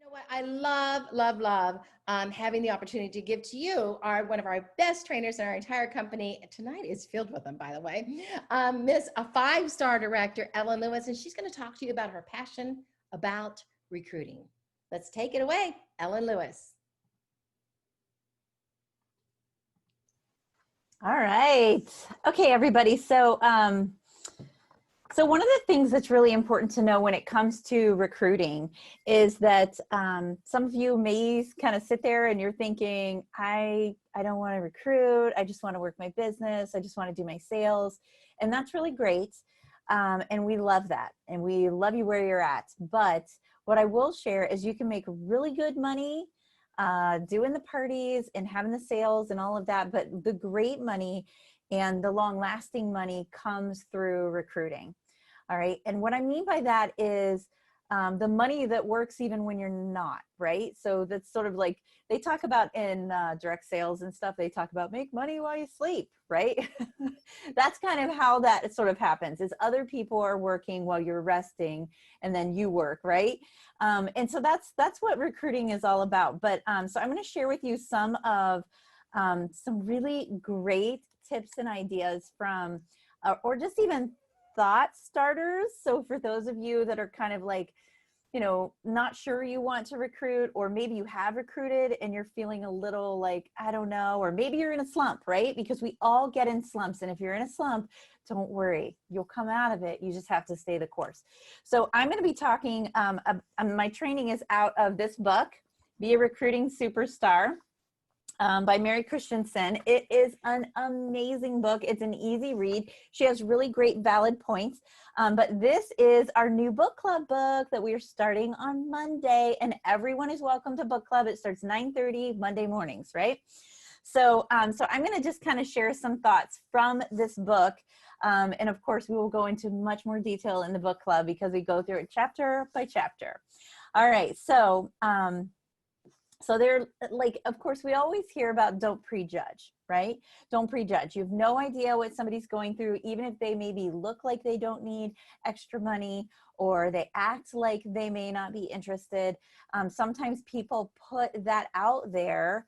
know what? I love having the opportunity to give to you one of our best trainers in our entire company. Tonight is filled with them, by the way. Miss a five-star director, Ellen Lewis, and she's going to talk to you about her passion about recruiting. Let's take it away, Ellen Lewis. All right. Okay, everybody. So one of the things that's really important to know when it comes to recruiting is that some of you may kind of sit there and you're thinking, I don't want to recruit. I just want to work my business. I just want to do my sales. And that's really great. And we love that. And we love you where you're at. But what I will share is you can make really good money doing the parties and having the sales and all of that. But the great money and the long lasting money comes through recruiting. All right. And what I mean by that is the money that works even when you're not, right? So that's sort of like they talk about in direct sales and stuff, they talk about make money while you sleep, right? That's kind of how that sort of happens is other people are working while you're resting and then you work, right? And so that's what recruiting is all about. But so I'm going to share with you some of some really great tips and ideas from, or just even thought starters. So for those of you that are kind of like, you know, not sure you want to recruit, or maybe you have recruited and you're feeling a little like, I don't know, or maybe you're in a slump, right? Because we all get in slumps. And if you're in a slump, don't worry, you'll come out of it. You just have to stay the course. So I'm going to be talking, my training is out of this book, Be a Recruiting Superstar. By Mary Christensen. It is an amazing book. It's an easy read. She has really great valid points. But this is our new book club book that we are starting on Monday, and everyone is welcome to book club. It starts 9:30 Monday mornings, right? So, so I'm going to just kind of share some thoughts from this book. And of course, we will go into much more detail in the book club because we go through it chapter by chapter. All right. So, so they're like, of course, we always hear about don't prejudge, right? Don't prejudge. You have no idea what somebody's going through, even if they maybe look like they don't need extra money or they act like they may not be interested. Sometimes people put that out there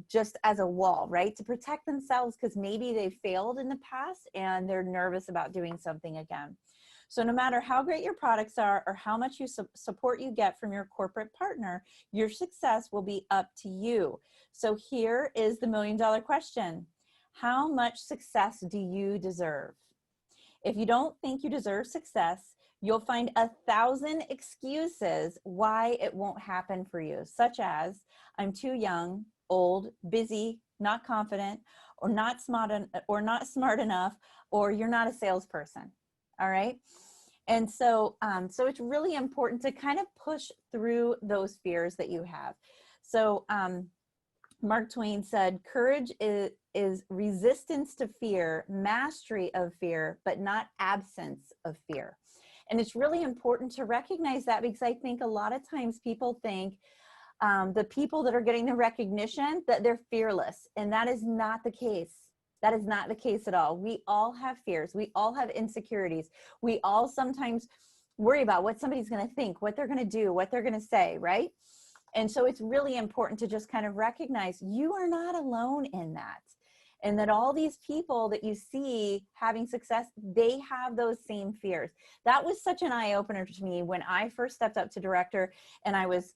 just as a wall, right? To protect themselves because maybe they failed in the past and they're nervous about doing something again. So no matter how great your products are or how much support you get from your corporate partner, your success will be up to you. So here is the million-dollar question. How much success do you deserve? If you don't think you deserve success, you'll find 1,000 excuses why it won't happen for you, such as I'm too young, old, busy, not confident, or not smart enough, or you're not a salesperson. All right. And so, so it's really important to kind of push through those fears that you have. So Mark Twain said, courage is resistance to fear, mastery of fear, but not absence of fear. And it's really important to recognize that because I think a lot of times people think the people that are getting the recognition that they're fearless, and that is not the case. That is not the case at all. We all have fears. We all have insecurities. We all sometimes worry about what somebody's going to think, what they're going to do, what they're going to say, right? And so it's really important to just kind of recognize you are not alone in that. And that all these people that you see having success, they have those same fears. That was such an eye-opener to me when I first stepped up to director, and I was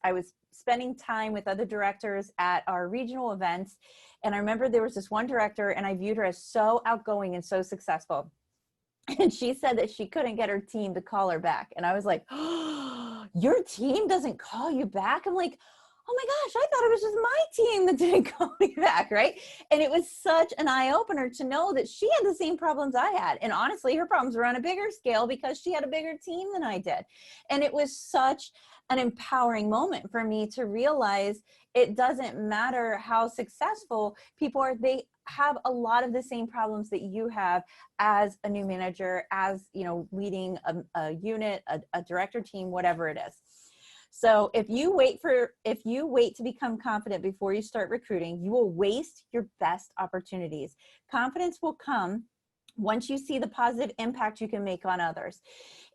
spending time with other directors at our regional events. And I remember there was this one director, and I viewed her as so outgoing and so successful. And she said that she couldn't get her team to call her back. And I was like, oh, your team doesn't call you back? I'm like, oh my gosh, I thought it was just my team that didn't call me back, right? And it was such an eye-opener to know that she had the same problems I had. And honestly, her problems were on a bigger scale because she had a bigger team than I did. And it was such an empowering moment for me to realize it doesn't matter how successful people are, they have a lot of the same problems that you have as a new manager, as, you know, leading a unit, a director team, whatever it is. So if you wait to become confident before you start recruiting, you will waste your best opportunities. Confidence will come once you see the positive impact you can make on others.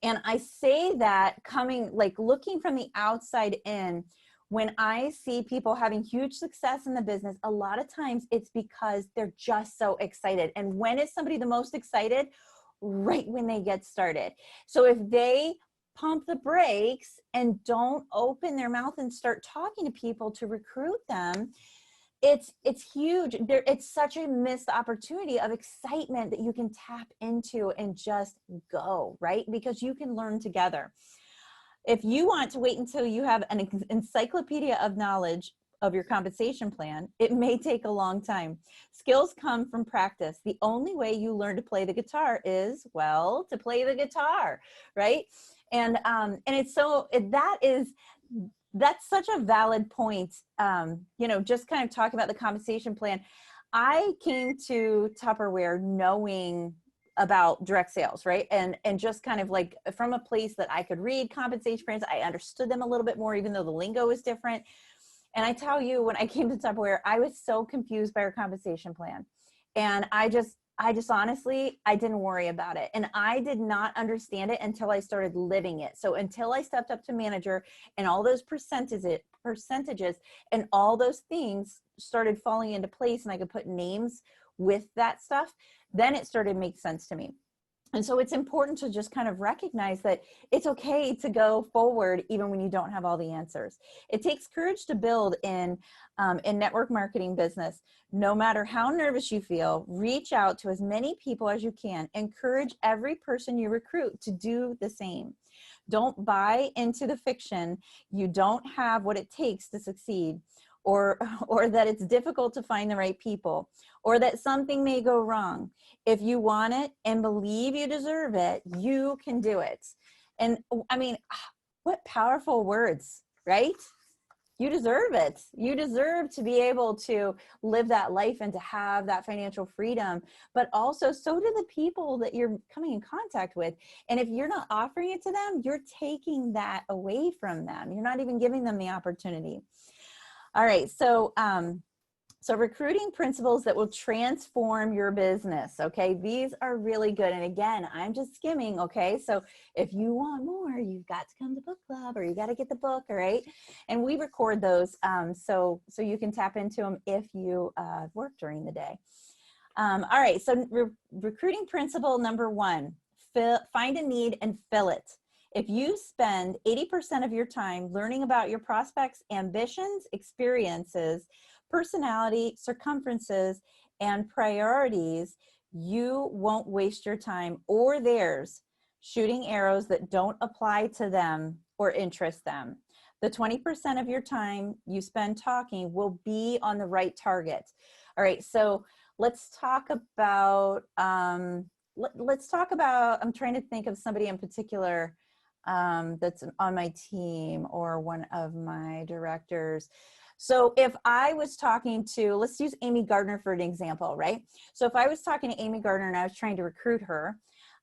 And I say that coming, like looking from the outside in, when I see people having huge success in the business, a lot of times it's because they're just so excited. And when is somebody the most excited? Right when they get started. So if they pump the brakes and don't open their mouth and start talking to people to recruit them, it's huge. It's such a missed opportunity of excitement that you can tap into and just go, right? Because you can learn together. If you want to wait until you have an encyclopedia of knowledge of your compensation plan, it may take a long time. Skills come from practice. The only way you learn to play the guitar is, well, to play the guitar, right? And it's so, that's such a valid point. You know, just kind of talking about the compensation plan. I came to Tupperware knowing about direct sales, right? And just kind of like from a place that I could read compensation plans, I understood them a little bit more, even though the lingo was different. And I tell you, when I came to Tupperware, I was so confused by our compensation plan. And I just honestly, I didn't worry about it. And I did not understand it until I started living it. So until I stepped up to manager and all those percentages and all those things started falling into place and I could put names with that stuff, then it started to make sense to me. And so it's important to just kind of recognize that it's okay to go forward even when you don't have all the answers. It takes courage to build in network marketing business. No matter how nervous you feel, reach out to as many people as you can. Encourage every person you recruit to do the same. Don't buy into the fiction you don't have what it takes to succeed, or that it's difficult to find the right people, or that something may go wrong. If you want it and believe you deserve it, you can do it. And I mean, what powerful words, right? You deserve it. You deserve to be able to live that life and to have that financial freedom, but also so do the people that you're coming in contact with. And if you're not offering it to them, you're taking that away from them. You're not even giving them the opportunity. All right, so recruiting principles that will transform your business, okay? These are really good. And again, I'm just skimming, okay? So if you want more, you've got to come to book club or you got to get the book, all right? And we record those so you can tap into them if you work during the day. All right, so recruiting principle number 1, find a need and fill it. If you spend 80% of your time learning about your prospects' ambitions, experiences, personality, circumferences, and priorities, you won't waste your time or theirs shooting arrows that don't apply to them or interest them. The 20% of your time you spend talking will be on the right target. All right, so let's talk about, I'm trying to think of somebody in particular that's on my team or one of my directors. So if I was talking to, let's use Amy Gardner for an example, right? So if I was talking to Amy Gardner and I was trying to recruit her,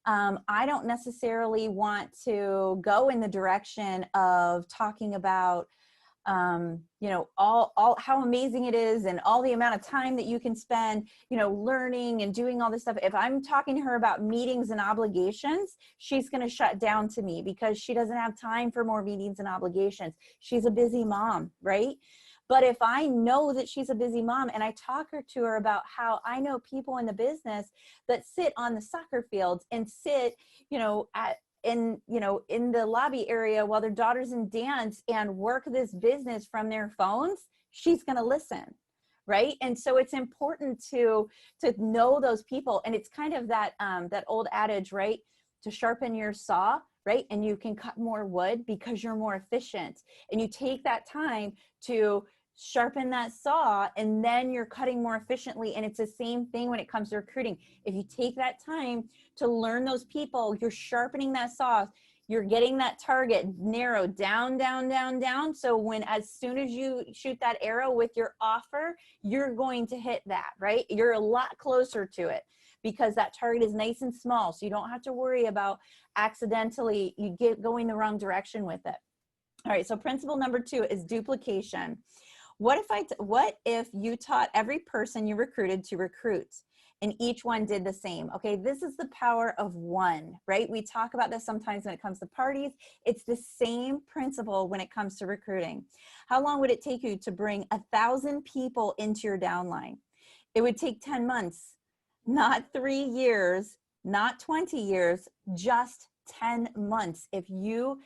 I don't necessarily want to go in the direction of talking about you know, all how amazing it is and all the amount of time that you can spend, you know, learning and doing all this stuff. If I'm talking to her about meetings and obligations, she's going to shut down to me because she doesn't have time for more meetings and obligations. She's a busy mom, right? But if I know that she's a busy mom and I talk to her about how I know people in the business that sit on the soccer fields and sit, you know, in the lobby area while their daughter's in dance and work this business from their phones, she's going to listen, right? And so it's important to know those people. And it's kind of that that old adage, right? To sharpen your saw, right? And you can cut more wood because you're more efficient. And you take that time to sharpen that saw and then you're cutting more efficiently. And it's the same thing when it comes to recruiting. If you take that time to learn those people, you're sharpening that saw, you're getting that target narrowed down, down, down, down. So when, as soon as you shoot that arrow with your offer, you're going to hit that, right? You're a lot closer to it because that target is nice and small. So you don't have to worry about accidentally going the wrong direction with it. All right, so principle number 2 is duplication. What if you taught every person you recruited to recruit and each one did the same. Okay, this is the power of one, right? We talk about this sometimes when it comes to parties. It's the same principle when it comes to recruiting. How long would it take you to bring 1,000 people into your downline? It would take 10 months, not 3 years, not 20 years, just 10 months. If you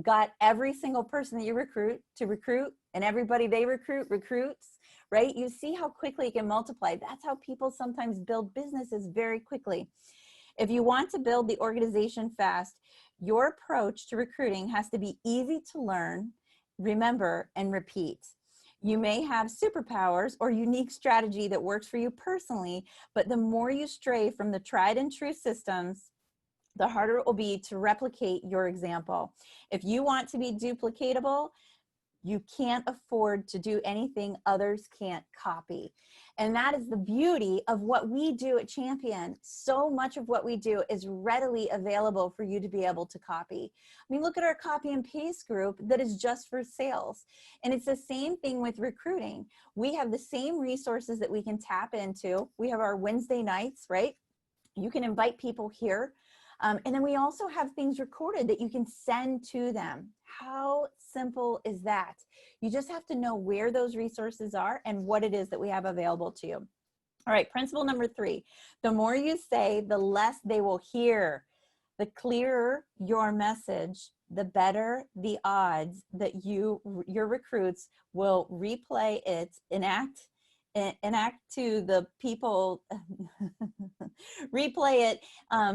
got every single person that you recruit to recruit, and everybody they recruit recruits, right? You see how quickly it can multiply. That's how people sometimes build businesses very quickly. If you want to build the organization fast, your approach to recruiting has to be easy to learn, remember, and repeat. You may have superpowers or unique strategy that works for you personally, but the more you stray from the tried and true systems, the harder it will be to replicate your example. If you want to be duplicatable, you can't afford to do anything others can't copy. And that is the beauty of what we do at Champion. So much of what we do is readily available for you to be able to copy. I mean, look at our copy and paste group that is just for sales. And it's the same thing with recruiting. We have the same resources that we can tap into. We have our Wednesday nights, right? You can invite people here. And then we also have things recorded that you can send to them. How simple is that? You just have to know where those resources are and what it is that we have available to you. All right, principle number 3, the more you say, the less they will hear. The clearer your message, the better the odds that your recruits will replay it, enact to the people, replay it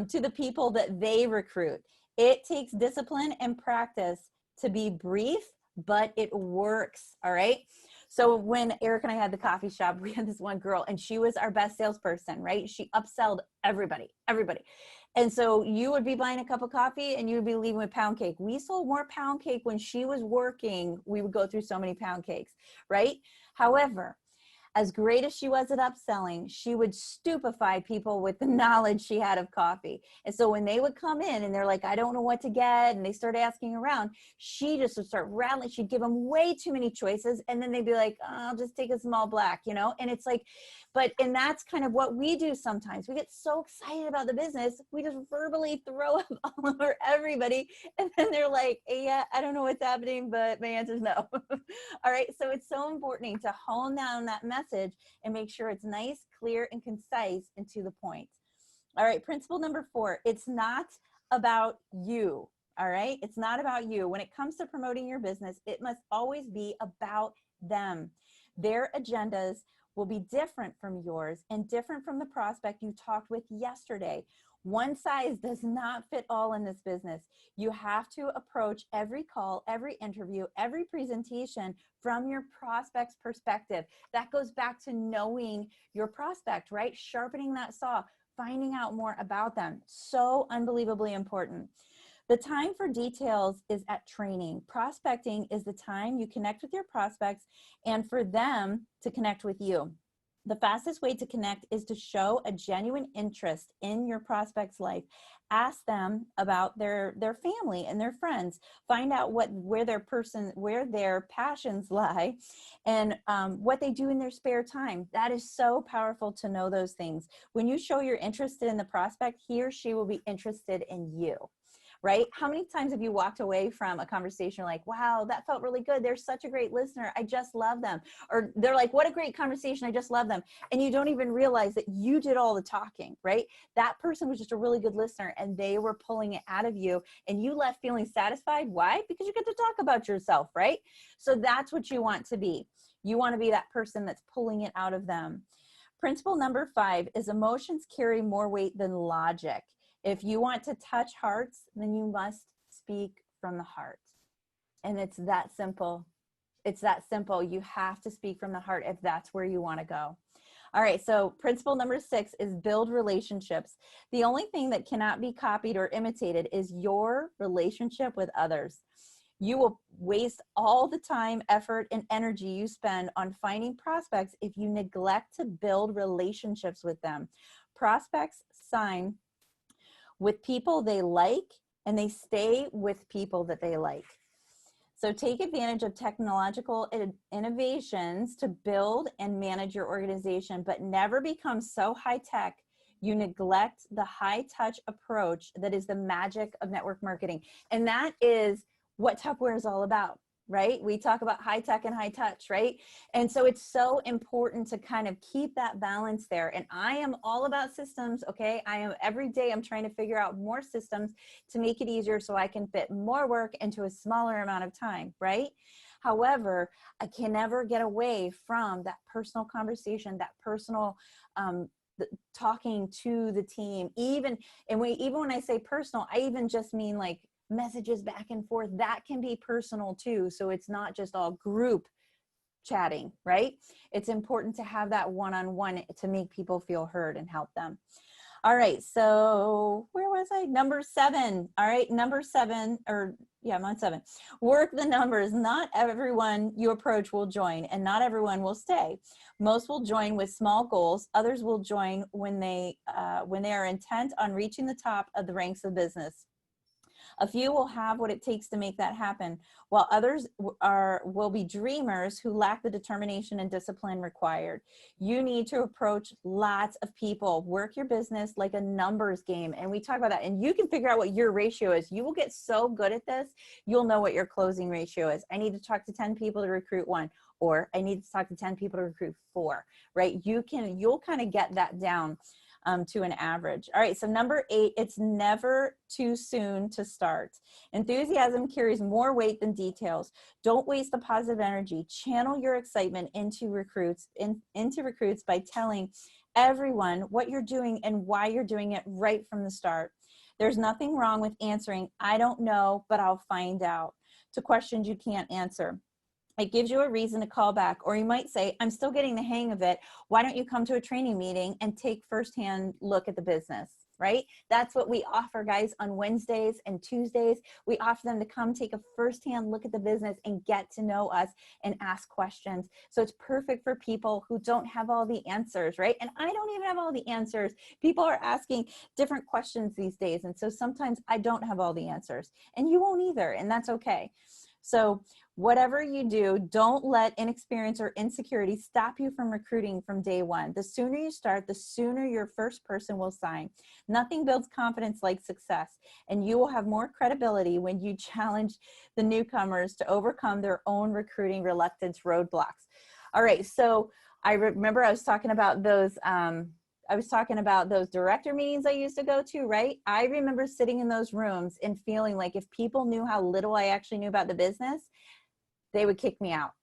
to the people that they recruit. It takes discipline and practice to be brief, but it works, all right? So when Eric and I had the coffee shop, we had this one girl and she was our best salesperson, right? She upselled everybody. And so you would be buying a cup of coffee and you would be leaving with pound cake. We sold more pound cake when she was working. We would go through so many pound cakes, right? However, as great as she was at upselling, she would stupefy people with the knowledge she had of coffee. And so when they would come in and they're like, I don't know what to get, and they start asking around, she just would start rattling. She'd give them way too many choices. And then they'd be like, oh, I'll just take a small black, you know? And it's like, and that's kind of what we do sometimes. We get so excited about the business, we just verbally throw up all over everybody. And then they're like, hey, yeah, I don't know what's happening, but my answer is no. All right. So it's so important to hone down that message and make sure it's nice, clear, and concise and to the point. All right. Principle number 4, it's not about you. All right. It's not about you. When it comes to promoting your business, it must always be about them. Their agendas will be different from yours and different from the prospect you talked with yesterday. One size does not fit all in this business. You have to approach every call, every interview, every presentation from your prospect's perspective. That goes back to knowing your prospect, right? Sharpening that saw, finding out more about them. So unbelievably important. The time for details is at training. Prospecting is the time you connect with your prospects and for them to connect with you. The fastest way to connect is to show a genuine interest in your prospect's life. Ask them about their family and their friends. Find out where their passions lie, and what they do in their spare time. That is so powerful to know those things. When you show you're interested in the prospect, he or she will be interested in you. Right? How many times have you walked away from a conversation like, wow, that felt really good. They're such a great listener. I just love them. Or they're like, what a great conversation. I just love them. And you don't even realize that you did all the talking, right? That person was just a really good listener and they were pulling it out of you and you left feeling satisfied. Why? Because you get to talk about yourself, right? So that's what you want to be. You want to be that person that's pulling it out of them. Principle number 5 is emotions carry more weight than logic. If you want to touch hearts, then you must speak from the heart. And it's that simple. It's that simple. You have to speak from the heart if that's where you want to go. All right, so principle number 6 is build relationships. The only thing that cannot be copied or imitated is your relationship with others. You will waste all the time, effort, and energy you spend on finding prospects if you neglect to build relationships with them. Prospects sign with people they like, and they stay with people that they like. So take advantage of technological innovations to build and manage your organization, but never become so high tech you neglect the high touch approach that is the magic of network marketing. And that is what Tupperware is all about, right? We talk about high tech and high touch, right? And so it's so important to kind of keep that balance there. And I am all about systems, okay? Every day I'm trying to figure out more systems to make it easier so I can fit more work into a smaller amount of time, right? However, I can never get away from that personal conversation, that personal talking to the team. Even when I say personal, I even just mean like messages back and forth. That can be personal too. So it's not just all group chatting, right? It's important to have that one-on-one to make people feel heard and help them. All right, so where was I? Number 7. All right, number 7, I'm on 7. Work the numbers. Not everyone you approach will join, and not everyone will stay. Most will join with small goals. Others will join when they are intent on reaching the top of the ranks of business. A few will have what it takes to make that happen, while others will be dreamers who lack the determination and discipline required. You need to approach lots of people. Work your business like a numbers game. And we talk about that. And you can figure out what your ratio is. You will get so good at this, you'll know what your closing ratio is. I need to talk to 10 people to recruit 1, or I need to talk to 10 people to recruit 4, right? You'll kind of get that down to an average. All right, so number 8, it's never too soon to start. Enthusiasm carries more weight than details. Don't waste the positive energy. Channel your excitement into recruits by telling everyone what you're doing and why you're doing it right from the start. There's nothing wrong with answering, "I don't know, but I'll find out," to questions you can't answer. It gives you a reason to call back. Or you might say, "I'm still getting the hang of it. Why don't you come to a training meeting and take firsthand look at the business?" Right? That's what we offer guys on Wednesdays and Tuesdays. We offer them to come take a firsthand look at the business and get to know us and ask questions. So it's perfect for people who don't have all the answers, right? And I don't even have all the answers. People are asking different questions these days. And so sometimes I don't have all the answers, and you won't either, and that's okay. So whatever you do, don't let inexperience or insecurity stop you from recruiting from day one. The sooner you start, the sooner your first person will sign. Nothing builds confidence like success, and you will have more credibility when you challenge the newcomers to overcome their own recruiting reluctance roadblocks. All right, so I remember I was talking about those director meetings I used to go to, right? I remember sitting in those rooms and feeling like if people knew how little I actually knew about the business, they would kick me out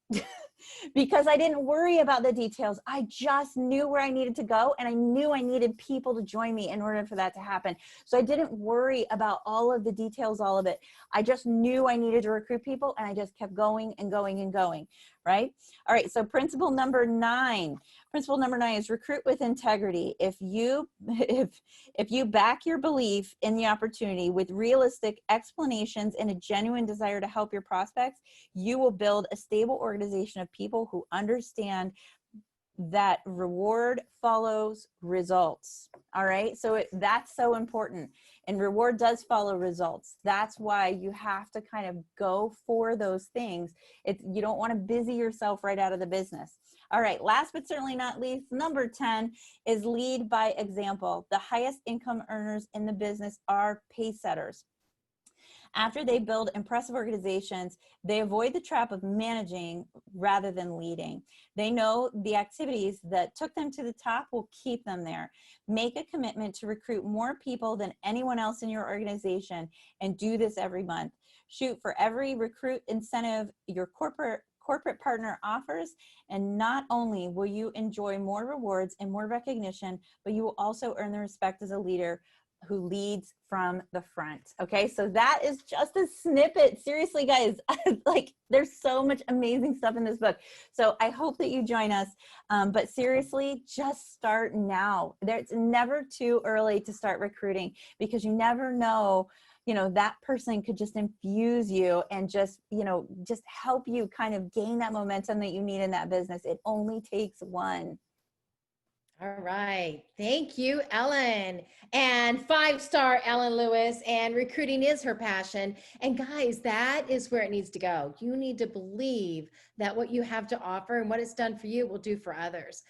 because I didn't worry about the details. I just knew where I needed to go, and I knew I needed people to join me in order for that to happen. So I didn't worry about all of the details, all of it. I just knew I needed to recruit people, and I just kept going and going and going, right? All right, so principle number 9 is recruit with integrity. If you back your belief in the opportunity with realistic explanations and a genuine desire to help your prospects, you will build a stable organization of people who understand that reward follows results. All right, so that's so important, and reward does follow results. That's why you have to kind of go for those things. You don't want to busy yourself right out of the business. All right, last but certainly not least, number 10 is lead by example. The highest income earners in the business are pace setters. After they build impressive organizations, they avoid the trap of managing rather than leading. They know the activities that took them to the top will keep them there. Make a commitment to recruit more people than anyone else in your organization, and do this every month. Shoot for every recruit incentive your corporate partner offers, and not only will you enjoy more rewards and more recognition, but you will also earn the respect as a leader who leads from the front. Okay, so that is just a snippet. Seriously, guys, like there's so much amazing stuff in this book. So I hope that you join us. But seriously, just start now. It's never too early to start recruiting, because you never know, that person could just infuse you and just help you kind of gain that momentum that you need in that business. It only takes one. All right. Thank you, Ellen. And 5-star Ellen Lewis. And recruiting is her passion. And guys, that is where it needs to go. You need to believe that what you have to offer and what it's done for you will do for others.